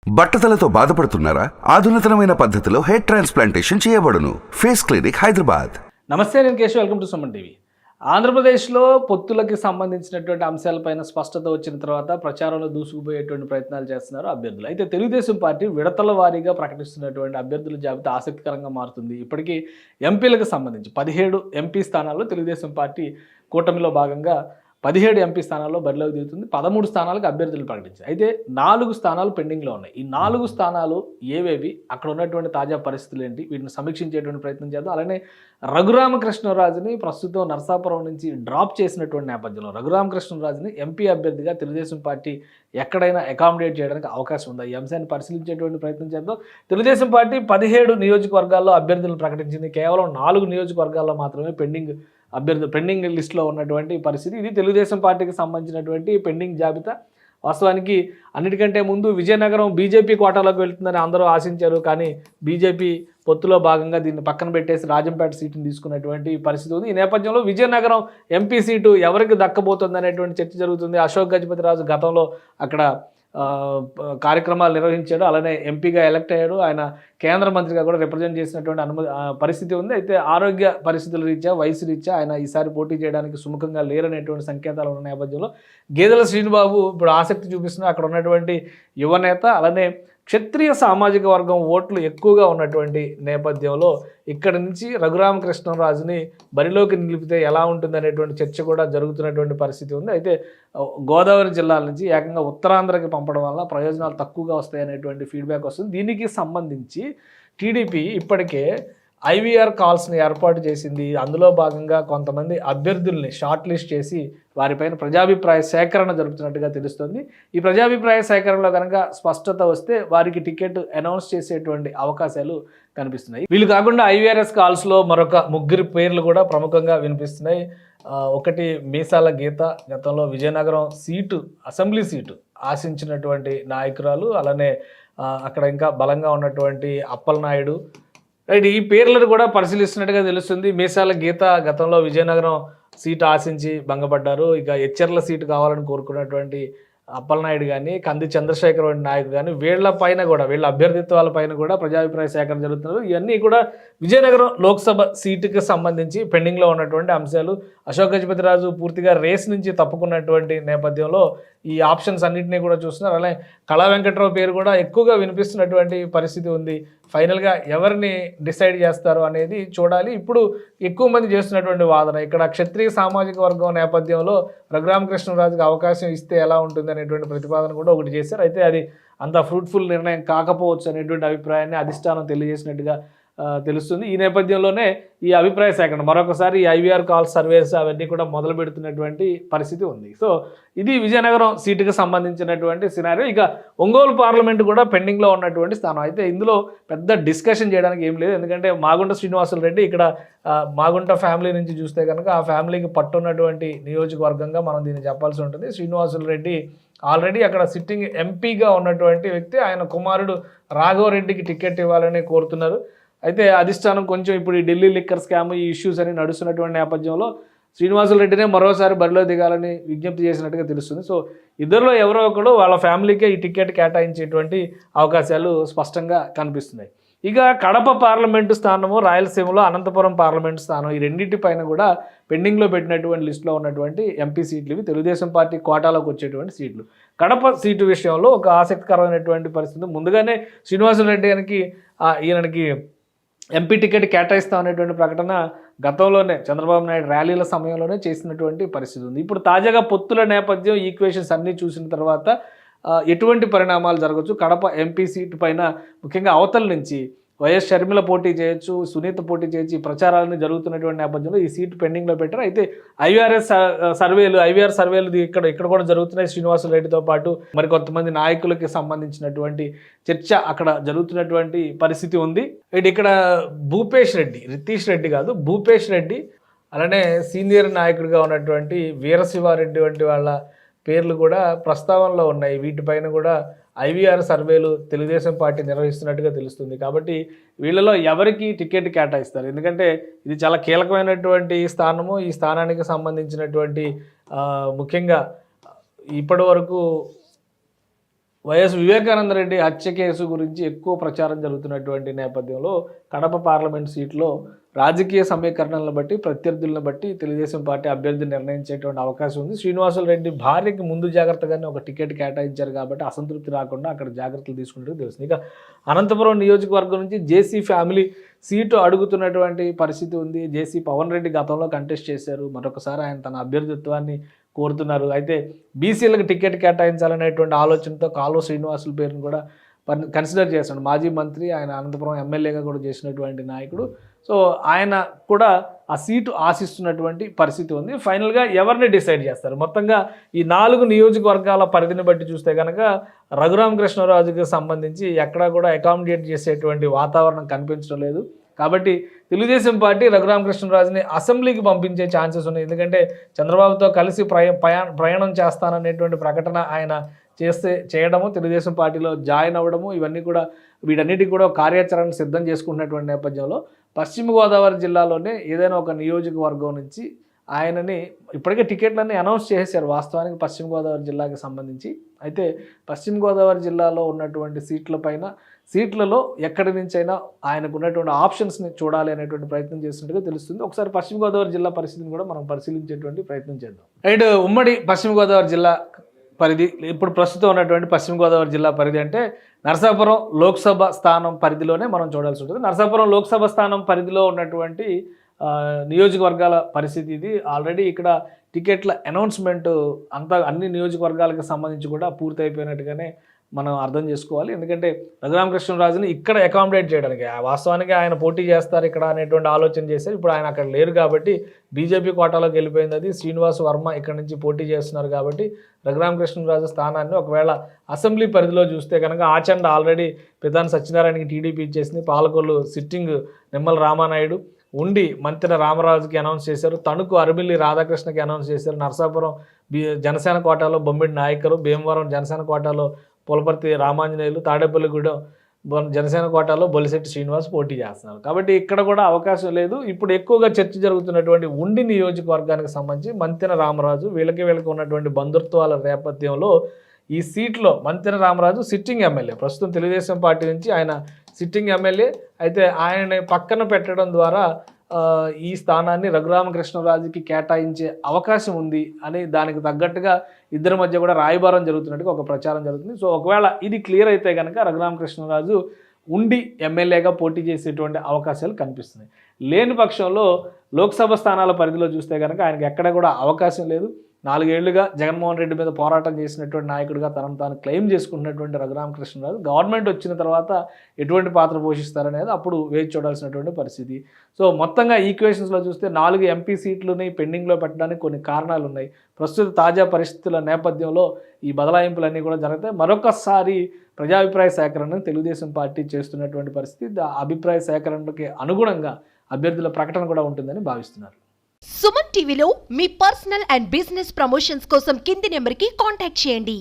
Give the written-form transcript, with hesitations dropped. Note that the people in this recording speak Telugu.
బట్టతలతో బాధపడుతున్నారా? ఆధునితనమైన పద్ధతిలో హెయిర్ ట్రాన్స్ప్లాంటేషన్ చేయబడును. Face clinic, Hyderabad. నమస్తే, నేను Keshav. Welcome to Suman TV. ఆంధ్రప్రదేశ్లో పొత్తులకి సంబంధించినటువంటి అంశాలపైన స్పష్టత వచ్చిన తర్వాత ప్రచారంలో దూసుకుపోయేటువంటి ప్రయత్నాలు చేస్తున్నారు అభ్యర్థులు. అయితే తెలుగుదేశం పార్టీ విడతల వారీగా ప్రకటిస్తున్నటువంటి అభ్యర్థుల జాబితా ఆసక్తికరంగా మారుతుంది. ఇప్పటికీ ఎంపీలకు సంబంధించి 17 ఎంపీ స్థానాల్లో తెలుగుదేశం పార్టీ కూటమిలో భాగంగా 17 ఎంపీ స్థానాల్లో బరిలోకి దిగుతుంది. 13 స్థానాలకు అభ్యర్థులు ప్రకటించారు. అయితే 4 స్థానాలు పెండింగ్లో ఉన్నాయి. ఈ 4 స్థానాలు ఏవేవి, అక్కడ ఉన్నటువంటి తాజా పరిస్థితులు ఏంటి, వీటిని సమీక్షించేటువంటి ప్రయత్నం చేద్దాం. అలానే రఘురామకృష్ణరాజుని ప్రస్తుతం నరసాపురం నుంచి డ్రాప్ చేసినటువంటి నేపథ్యంలో రఘురామకృష్ణరాజుని ఎంపీ అభ్యర్థిగా తెలుగుదేశం పార్టీ ఎక్కడైనా అకామిడేట్ చేయడానికి అవకాశం ఉందా? ఈ అంశాన్ని పరిశీలించేటువంటి ప్రయత్నం చేద్దాం. తెలుగుదేశం పార్టీ 17 నియోజకవర్గాల్లో అభ్యర్థులను ప్రకటించింది. కేవలం 4 నియోజకవర్గాల్లో మాత్రమే పెండింగ్ లిస్టులో ఉన్నటువంటి పరిస్థితి. ఇది తెలుగుదేశం పార్టీకి సంబంధించినటువంటి పెండింగ్ జాబితా. వాస్తవానికి అన్నిటికంటే ముందు విజయనగరం బీజేపీ కోటాలోకి వెళ్తుందని అందరూ ఆశించారు. కానీ బీజేపీ పొత్తులో భాగంగా దీన్ని పక్కన పెట్టేసి రాజంపేట సీటును తీసుకున్నటువంటి పరిస్థితి ఉంది. ఈ నేపథ్యంలో విజయనగరం ఎంపీ సీటు ఎవరికి దక్కబోతుంది అనేటువంటి చర్చ జరుగుతుంది. అశోక్ గజపతిరాజు గతంలో అక్కడ కార్యక్రమాలు నిర్వహించాడు. అలానే ఎంపీగా ఎలక్ట్ అయ్యాడు. ఆయన కేంద్ర మంత్రిగా కూడా రిప్రజెంట్ చేసినటువంటి పరిస్థితి ఉంది. అయితే ఆరోగ్య పరిస్థితుల రీత్యా, వయసు రీత్యా ఆయన ఈసారి పోటీ చేయడానికి సుముఖంగా లేరనేటువంటి సంకేతాలు ఉన్న నేపథ్యంలో గేదెల శ్రీనిబాబు ఇప్పుడు ఆసక్తి చూపిస్తున్నారు. అక్కడ ఉన్నటువంటి యువనేత, అలానే క్షత్రియ సామాజిక వర్గం ఓట్లు ఎక్కువగా ఉన్నటువంటి నేపథ్యంలో ఇక్కడి నుంచి రఘురామకృష్ణరాజుని బరిలోకి నిలిపితే ఎలా ఉంటుంది అనేటువంటి చర్చ కూడా జరుగుతున్నటువంటి పరిస్థితి ఉంది. అయితే గోదావరి జిల్లాల నుంచి ఏకంగా ఉత్తరాంధ్రకి పంపడం వల్ల ప్రయోజనాలు తక్కువగా వస్తాయి అనేటువంటి ఫీడ్బ్యాక్ వస్తుంది. దీనికి సంబంధించి టీడీపీ ఇప్పటికే ఐవీఆర్ కాల్స్ని ఏర్పాటు చేసింది. అందులో భాగంగా కొంతమంది అభ్యర్థుల్ని షార్ట్ లిస్ట్ చేసి వారిపైన ప్రజాభిప్రాయ సేకరణ జరుపుతున్నట్టుగా తెలుస్తుంది. ఈ ప్రజాభిప్రాయ సేకరణలో కనుక స్పష్టత వస్తే వారికి టికెట్ అనౌన్స్ చేసేటువంటి అవకాశాలు కనిపిస్తున్నాయి. వీళ్ళు కాకుండా ఐవీఆర్ఎస్ కాల్స్లో మరొక 3 పేర్లు కూడా ప్రముఖంగా వినిపిస్తున్నాయి. ఒకటి మీసాల గీత, గతంలో విజయనగరం అసెంబ్లీ సీటు ఆశించినటువంటి నాయకురాలు. అలానే అక్కడ ఇంకా బలంగా ఉన్నటువంటి అప్పలనాయుడు. రైట్, ఈ పేర్లను కూడా పరిశీలిస్తున్నట్టుగా తెలుస్తుంది. మీసాల గీత గతంలో విజయనగరం సీటు ఆశించి భంగపడ్డారు. ఇక ఎచ్చెర్ల సీటు కావాలని కోరుకున్నటువంటి అప్పలనాయుడు కానీ, కంది చంద్రశేఖర్ వంటి నాయకుడు కానీ, వీళ్ళ అభ్యర్థిత్వాలపైన కూడా ప్రజాభిప్రాయ సేకరణ జరుగుతున్నారు. ఇవన్నీ కూడా విజయనగరం లోక్సభ సీటుకి సంబంధించి పెండింగ్లో ఉన్నటువంటి అంశాలు. అశోక్ గజపతిరాజు పూర్తిగా రేస్ నుంచి తప్పుకున్నటువంటి నేపథ్యంలో ఈ ఆప్షన్స్ అన్నింటినీ కూడా చూస్తున్నారు. అలాగే కళా వెంకట్రావు పేరు కూడా ఎక్కువగా వినిపిస్తున్నటువంటి పరిస్థితి ఉంది. ఫైనల్గా ఎవరిని డిసైడ్ చేస్తారు అనేది చూడాలి. ఇప్పుడు ఎక్కువ మంది చేస్తున్నటువంటి వాదన, ఇక్కడ క్షత్రియ సామాజిక వర్గం నేపథ్యంలో రఘురామకృష్ణరాజుకి అవకాశం ఇస్తే ఎలా ఉంటుంది అనేటువంటి ప్రతిపాదన కూడా ఒకటి చేశారు. అయితే అది అంత ఫ్రూట్ఫుల్ నిర్ణయం కాకపోవచ్చు అనేటువంటి అభిప్రాయాన్ని అధిష్టానం తెలియజేసినట్టుగా తెలుస్తుంది. ఈ నేపథ్యంలోనే ఈ అభిప్రాయ సేకరణ మరొకసారి ఈ ఐవీఆర్ కాల్ సర్వేస్ అవన్నీ కూడా మొదలు పెడుతున్నటువంటి పరిస్థితి ఉంది. సో ఇది విజయనగరం సీటుకు సంబంధించినటువంటి సినారియో. ఇక ఒంగోలు పార్లమెంటు కూడా పెండింగ్లో ఉన్నటువంటి స్థానం. అయితే ఇందులో పెద్ద డిస్కషన్ చేయడానికి ఏం లేదు. ఎందుకంటే మాగుంట శ్రీనివాసులు రెడ్డి ఇక్కడ మాగుంట ఫ్యామిలీ నుంచి చూస్తే కనుక ఆ ఫ్యామిలీకి పట్టున్నటువంటి నియోజకవర్గంగా మనం దీన్ని చెప్పాల్సి ఉంటుంది. శ్రీనివాసులు రెడ్డి ఆల్రెడీ అక్కడ సిట్టింగ్ ఎంపీగా ఉన్నటువంటి వ్యక్తి. ఆయన కుమారుడు రాఘవరెడ్డికి టికెట్ ఇవ్వాలని కోరుతున్నారు. అయితే అధిష్టానం కొంచెం ఇప్పుడు ఈ ఢిల్లీ లిక్కర్ స్కామ్, ఈ ఇష్యూస్ అని నడుస్తున్నటువంటి నేపథ్యంలో శ్రీనివాసులు రెడ్డినే మరోసారి బరిలో దిగాలని విజ్ఞప్తి చేసినట్టుగా తెలుస్తుంది. సో ఇద్దరిలో ఎవరో ఒకరు వాళ్ళ ఫ్యామిలీకే ఈ టికెట్ కేటాయించేటువంటి అవకాశాలు స్పష్టంగా కనిపిస్తున్నాయి. ఇక కడప పార్లమెంటు స్థానము, రాయలసీమలో అనంతపురం పార్లమెంటు స్థానం, ఈ రెండింటిపైన కూడా పెండింగ్లో పెట్టినటువంటి లిస్టులో ఉన్నటువంటి ఎంపీ సీట్లు ఇవి. తెలుగుదేశం పార్టీ కోటాలోకి వచ్చేటువంటి సీట్లు. కడప సీటు విషయంలో ఒక ఆసక్తికరమైనటువంటి పరిస్థితి. ముందుగానే శ్రీనివాసులు రెడ్డి ఈయనకి ఎంపీ టికెట్ కేటాయిస్తాం అనేటువంటి ప్రకటన గతంలోనే చంద్రబాబు నాయుడు ర్యాలీల సమయంలోనే చేసినటువంటి పరిస్థితి ఉంది. ఇప్పుడు తాజాగా పొత్తుల నేపథ్యం, ఈక్వేషన్స్ అన్నీ చూసిన తర్వాత ఎటువంటి పరిణామాలు జరగవచ్చు, కడప ఎంపీ సీటు పైన ముఖ్యంగా అవతల నుంచి వైఎస్ షర్మిల పోటీ చేయొచ్చు, సునీత పోటీ చేయొచ్చు, ఈ ప్రచారాలన్నీ జరుగుతున్నటువంటి నేపథ్యంలో ఈ సీటు పెండింగ్లో పెట్టారు. అయితే ఐవీఆర్ సర్వేలు ఇక్కడ కూడా జరుగుతున్నాయి. శ్రీనివాసులు రెడ్డితో పాటు మరి కొంతమంది నాయకులకి సంబంధించినటువంటి చర్చ అక్కడ జరుగుతున్నటువంటి పరిస్థితి ఉంది. ఇక్కడ రితీష్ రెడ్డి కాదు, భూపేష్ రెడ్డి, అలానే సీనియర్ నాయకుడిగా ఉన్నటువంటి వీరశివారెడ్డి వంటి వాళ్ళ పేర్లు కూడా ప్రస్తావనలో ఉన్నాయి. వీటిపైన కూడా ఐవీఆర్ సర్వేలు తెలుగుదేశం పార్టీ నిర్వహిస్తున్నట్టుగా తెలుస్తుంది. కాబట్టి వీళ్ళలో ఎవరికి టికెట్ కేటాయిస్తారు? ఎందుకంటే ఇది చాలా కీలకమైనటువంటి స్థానము. ఈ స్థానానికి సంబంధించినటువంటి ముఖ్యంగా ఇప్పటి వరకు వైఎస్ వివేకానంద రెడ్డి హత్య కేసు గురించి ఎక్కువ ప్రచారం జరుగుతున్నటువంటి నేపథ్యంలో కడప పార్లమెంట్ సీట్లో రాజకీయ సమీకరణలను బట్టి ప్రత్యర్థులను బట్టి తెలుగుదేశం పార్టీ అభ్యర్థిని నిర్ణయించేటువంటి అవకాశం ఉంది. శ్రీనివాసులు రెడ్డి భార్యకి ముందు జాగ్రత్తగానే ఒక టికెట్ కేటాయించారు కాబట్టి అసంతృప్తి రాకుండా అక్కడ జాగ్రత్తలు తీసుకుంటూ తెలుస్తుంది. ఇక అనంతపురం నియోజకవర్గం నుంచి జేసీ ఫ్యామిలీ సీటు అడుగుతున్నటువంటి పరిస్థితి ఉంది. జేసీ పవన్ రెడ్డి గతంలో కంటెస్ట్ చేశారు, మరొకసారి ఆయన తన అభ్యర్థిత్వాన్ని కోరుతున్నారు. అయితే బీసీలకు టికెట్ కేటాయించాలనేటువంటి ఆలోచనతో కాలువ శ్రీనివాసుల పేరును కూడా కన్సిడర్ చేశాడు. మాజీ మంత్రి, ఆయన అనంతపురం ఎమ్మెల్యేగా కూడా చేసినటువంటి నాయకుడు. సో ఆయన కూడా ఆ సీటు ఆశిస్తున్నటువంటి పరిస్థితి ఉంది. ఫైనల్గా ఎవరిని డిసైడ్ చేస్తారు? మొత్తంగా ఈ 4 నియోజకవర్గాల పరిధిని బట్టి చూస్తే కనుక రఘురామకృష్ణరాజుకి సంబంధించి ఎక్కడా కూడా అకామిడేట్ చేసేటువంటి వాతావరణం కనిపించడం లేదు. కాబట్టి తెలుగుదేశం పార్టీ రఘురామకృష్ణరాజుని అసెంబ్లీకి పంపించే ఛాన్సెస్ ఉన్నాయి. ఎందుకంటే చంద్రబాబుతో కలిసి ప్రయాణం చేస్తాననేటువంటి ప్రకటన ఆయన చేయడము, తెలుగుదేశం పార్టీలో జాయిన్ అవ్వడము, ఇవన్నీ కూడా వీటన్నిటికీ కూడా కార్యాచరణ సిద్ధం చేసుకుంటున్నటువంటి నేపథ్యంలో పశ్చిమ గోదావరి జిల్లాలోనే ఏదైనా ఒక నియోజకవర్గం నుంచి ఆయనని ఇప్పటికే టికెట్లన్నీ అనౌన్స్ చేశారు వాస్తవానికి పశ్చిమ గోదావరి జిల్లాకి సంబంధించి. అయితే పశ్చిమ గోదావరి జిల్లాలో ఉన్నటువంటి సీట్లలో ఎక్కడి నుంచైనా ఆయనకు ఉన్నటువంటి ఆప్షన్స్ని చూడాలి అనేటువంటి ప్రయత్నం చేస్తున్నట్టుగా తెలుస్తుంది. ఒకసారి పశ్చిమ గోదావరి జిల్లా పరిస్థితిని కూడా మనం పరిశీలించేటువంటి ప్రయత్నం చేద్దాం. రైట్, ఉమ్మడి పశ్చిమ గోదావరి జిల్లా పరిధి, ఇప్పుడు ప్రస్తుతం ఉన్నటువంటి పశ్చిమ గోదావరి జిల్లా పరిధి అంటే నరసాపురం లోక్సభ స్థానం పరిధిలోనే మనం చూడాల్సి ఉంటుంది. నరసాపురం లోక్సభ స్థానం పరిధిలో ఉన్నటువంటి నియోజకవర్గాల పరిస్థితి ఇది. ఆల్రెడీ ఇక్కడ టికెట్ల అనౌన్స్మెంట్ అంతా అన్ని నియోజకవర్గాలకు సంబంధించి కూడా పూర్తి అయిపోయినట్టుగానే మనం అర్థం చేసుకోవాలి. ఎందుకంటే రఘురామకృష్ణరాజుని ఇక్కడ అకామిడేట్ చేయడానికి వాస్తవానికి ఆయన పోటీ చేస్తారు ఇక్కడ అనేటువంటి ఆలోచన చేశారు. ఇప్పుడు ఆయన అక్కడ లేరు కాబట్టి బీజేపీ కోటాలోకి వెళ్ళిపోయింది. అది శ్రీనివాస్ వర్మ ఇక్కడ నుంచి పోటీ చేస్తున్నారు కాబట్టి రఘురామకృష్ణరాజు స్థానాన్ని ఒకవేళ అసెంబ్లీ పరిధిలో చూస్తే కనుక ఆచండ ఆల్రెడీ పెద్దాని సత్యనారాయణకి టీడీపీ ఇచ్చేసింది. పాలకొల్లు సిట్టింగ్ నిమ్మల రామానాయుడు, ఉండి మంత్రి రామరాజుకి అనౌన్స్ చేశారు, తణుకు అరబిల్లి రాధాకృష్ణకి అనౌన్స్ చేశారు, నరసాపురం జనసేన కోటాలో బొమ్మిడి నాయకులు, భీమవరం జనసేన కోటాలో పులపర్తి రామాంజనేయులు, తాడేపల్లిగూడెం జనసేన కోటాలో బొలిశెట్టి శ్రీనివాస్ పోటీ చేస్తున్నారు. కాబట్టి ఇక్కడ కూడా అవకాశం లేదు. ఇప్పుడు ఎక్కువగా చర్చ జరుగుతున్నటువంటి ఉండి నియోజకవర్గానికి సంబంధించి మంతెన రామరాజు, వీళ్ళకి ఉన్నటువంటి బంధుత్వాల నేపథ్యంలో ఈ సీట్లో మంతెన రామరాజు సిట్టింగ్ ఎమ్మెల్యే, ప్రస్తుతం తెలుగుదేశం పార్టీ నుంచి ఆయన సిట్టింగ్ ఎమ్మెల్యే. అయితే ఆయన్ని పక్కన పెట్టడం ద్వారా ఈ స్థానాన్ని రఘురామకృష్ణరాజుకి కేటాయించే అవకాశం ఉంది అని దానికి తగ్గట్టుగా ఇద్దరి మధ్య కూడా రాయబారం జరుగుతున్నట్టుగా ఒక ప్రచారం జరుగుతుంది. సో ఒకవేళ ఇది క్లియర్ అయితే కనుక రఘురామకృష్ణరాజు ఉండి ఎమ్మెల్యేగా పోటీ చేసేటువంటి అవకాశాలు కనిపిస్తున్నాయి. లేని పక్షంలో లోక్సభ స్థానాల పరిధిలో చూస్తే కనుక ఆయనకి ఎక్కడ కూడా అవకాశం లేదు. 4 ఏళ్లుగా జగన్మోహన్ రెడ్డి మీద పోరాటం చేసినటువంటి నాయకుడిగా తనను తాను క్లెయిమ్ చేసుకుంటున్నటువంటి రఘురామకృష్ణరాజు గవర్నమెంట్ వచ్చిన తర్వాత ఎటువంటి పాత్ర పోషిస్తారనేది అప్పుడు వేచి చూడాల్సినటువంటి పరిస్థితి. సో మొత్తంగా ఈక్వేషన్స్లో చూస్తే 4 ఎంపీ సీట్లని పెండింగ్లో పెట్టడానికి కొన్ని కారణాలు ఉన్నాయి. ప్రస్తుత తాజా పరిస్థితుల నేపథ్యంలో ఈ బదలాయింపులన్నీ కూడా జరుగుతాయి. మరొకసారి ప్రజాభిప్రాయ సేకరణను తెలుగుదేశం పార్టీ చేస్తున్నటువంటి పరిస్థితి, అభిప్రాయ సేకరణకి అనుగుణంగా అభ్యర్థుల ప్రకటన కూడా ఉంటుందని భావిస్తున్నారు. సుమన్ టీవీలో మీ పర్సనల్ అండ్ బిజినెస్ ప్రమోషన్స్ కోసం కింది నెంబర్కి కాంటాక్ట్ చేయండి.